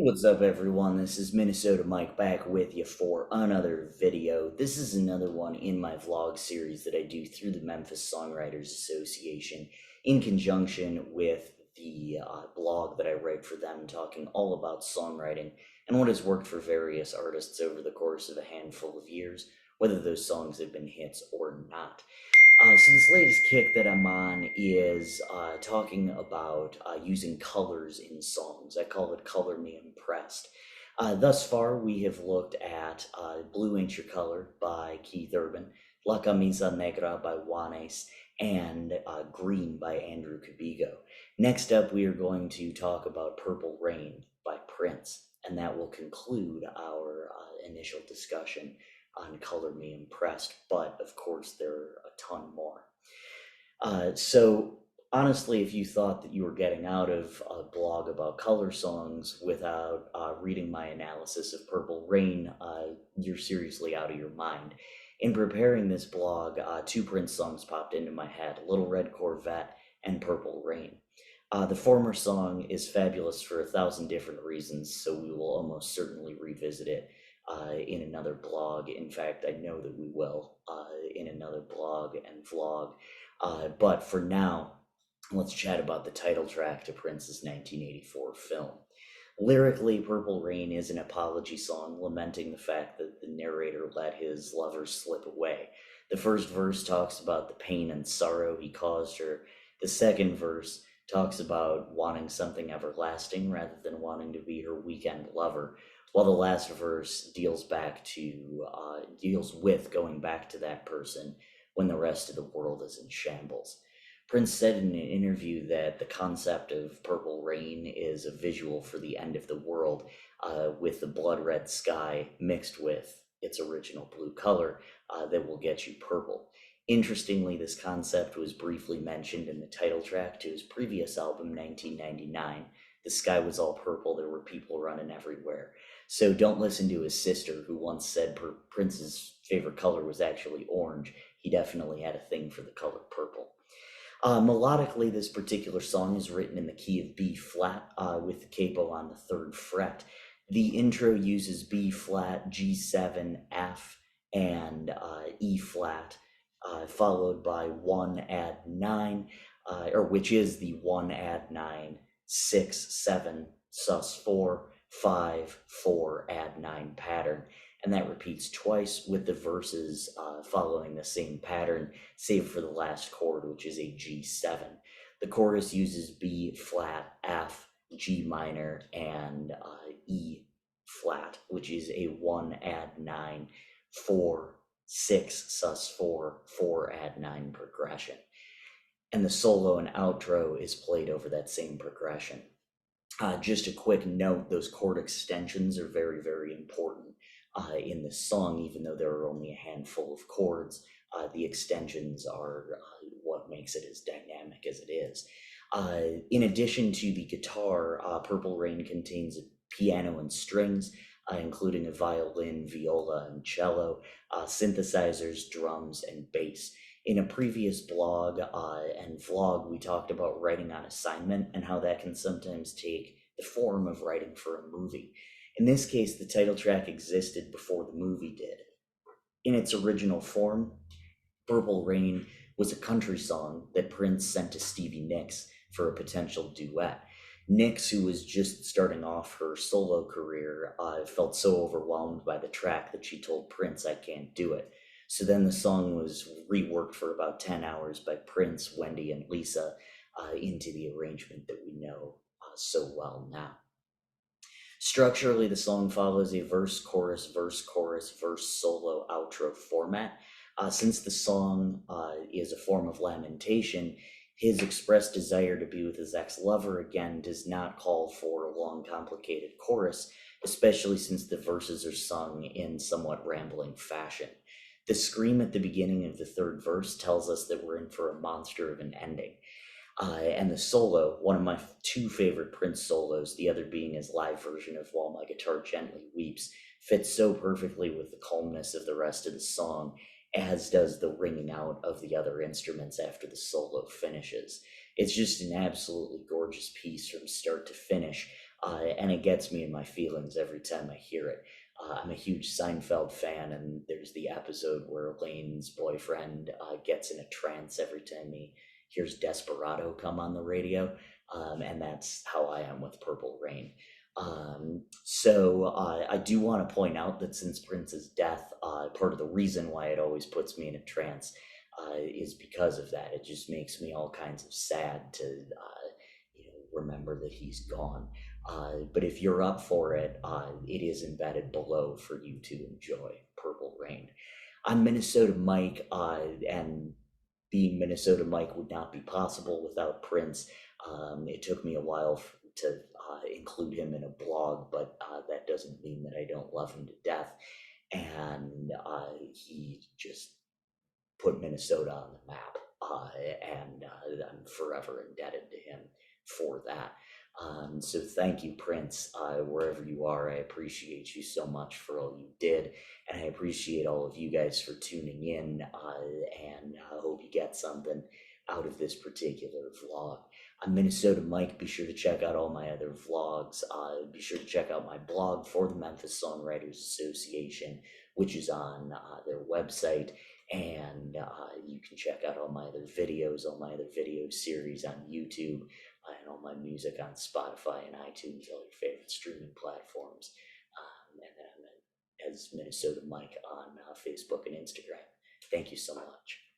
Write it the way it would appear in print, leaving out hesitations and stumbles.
What's up, everyone? This is Minnesota Mike back with you for another video. This is another one in my vlog series that I do through the Memphis Songwriters Association in conjunction with the blog that I write for them, talking all about songwriting and what has worked for various artists over the course of a handful of years, whether those songs have been hits or not. So this latest kick that I'm on is talking about using colors in songs. I call it Color Me Impressed. Thus far, we have looked at Blue Ain't Your Color by Keith Urban, La Camisa Negra by Juanes, and Green by Andrew Cabigo. Next up, we are going to talk about Purple Rain by Prince, and that will conclude our initial discussion on Color Me Impressed, but of course there are a ton more. So honestly, if you thought that you were getting out of a blog about color songs without reading my analysis of Purple Rain, you're seriously out of your mind. In preparing this blog, two Prince songs popped into my head, Little Red Corvette and Purple Rain. The former song is fabulous for 1,000 different reasons, so we will almost certainly revisit it in another blog. In fact, I know that we will in another blog and vlog. But for now, let's chat about the title track to Prince's 1984 film. Lyrically, Purple Rain is an apology song lamenting the fact that the narrator let his lover slip away. The first verse talks about the pain and sorrow he caused her. The second verse talks about wanting something everlasting rather than wanting to be her weekend lover, while the last verse deals with going back to that person when the rest of the world is in shambles. Prince said in an interview that the concept of Purple Rain is a visual for the end of the world, with the blood red sky mixed with its original blue color that will get you purple. Interestingly, this concept was briefly mentioned in the title track to his previous album, 1999. The sky was all purple, there were people running everywhere. So don't listen to his sister, who once said Prince's favorite color was actually orange. He definitely had a thing for the color purple. Melodically, this particular song is written in the key of B flat, with the capo on the 3rd fret. The intro uses B flat, G7, F, and E flat, followed by 1 add 9, which is the 1 add 9, 6, 7, sus 4, 5, 4, add 9 pattern. And that repeats twice with the verses following the same pattern, save for the last chord, which is a G7. The chorus uses B flat, F, G minor, and E flat, which is a 1 add 9, 4, 6, sus 4, 4 add 9 progression. And the solo and outro is played over that same progression. Just a quick note, those chord extensions are very, very important in this song. Even though there are only a handful of chords, the extensions are what makes it as dynamic as it is. In addition to the guitar, Purple Rain contains a piano and strings, including a violin, viola, and cello, synthesizers, drums, and bass. In a previous blog and vlog, we talked about writing on assignment and how that can sometimes take the form of writing for a movie. In this case, the title track existed before the movie did. In its original form, Purple Rain was a country song that Prince sent to Stevie Nicks for a potential duet. Nicks, who was just starting off her solo career, felt so overwhelmed by the track that she told Prince, "I can't do it." So then the song was reworked for about 10 hours by Prince, Wendy, and Lisa into the arrangement that we know so well now. Structurally, the song follows a verse, chorus, verse, solo, outro format. Since the song is a form of lamentation, his expressed desire to be with his ex-lover again does not call for a long, complicated chorus, especially since the verses are sung in somewhat rambling fashion. The scream at the beginning of the 3rd verse tells us that we're in for a monster of an ending. And the solo, one of my 2 favorite Prince solos, the other being his live version of While My Guitar Gently Weeps, fits so perfectly with the calmness of the rest of the song, as does the ringing out of the other instruments after the solo finishes. It's just an absolutely gorgeous piece from start to finish. and it gets me in my feelings every time I hear it. I'm a huge Seinfeld fan, and there's the episode where Elaine's boyfriend gets in a trance every time he hears Desperado come on the radio, and that's how I am with Purple Rain. I do want to point out that since Prince's death, part of the reason why it always puts me in a trance is because of that. It just makes me all kinds of sad to remember that he's gone. But if you're up for it, it is embedded below for you to enjoy Purple Rain. I'm Minnesota Mike, and being Minnesota Mike would not be possible without Prince. It took me a while to include him in a blog, but that doesn't mean that I don't love him to death. And he just put Minnesota on the map, and I'm forever indebted to him for that. So thank you, Prince, wherever you are. I appreciate you so much for all you did, and I appreciate all of you guys for tuning in, and I hope you get something out of this particular vlog. I'm Minnesota Mike. Be sure to check out all my other vlogs. Be sure to check out my blog for the Memphis Songwriters Association, which is on their website. And you can check out all my other videos, all my other video series on YouTube, and all my music on Spotify and iTunes, all your favorite streaming platforms. And then I'm as Minnesota Mike on Facebook and Instagram. Thank you so much.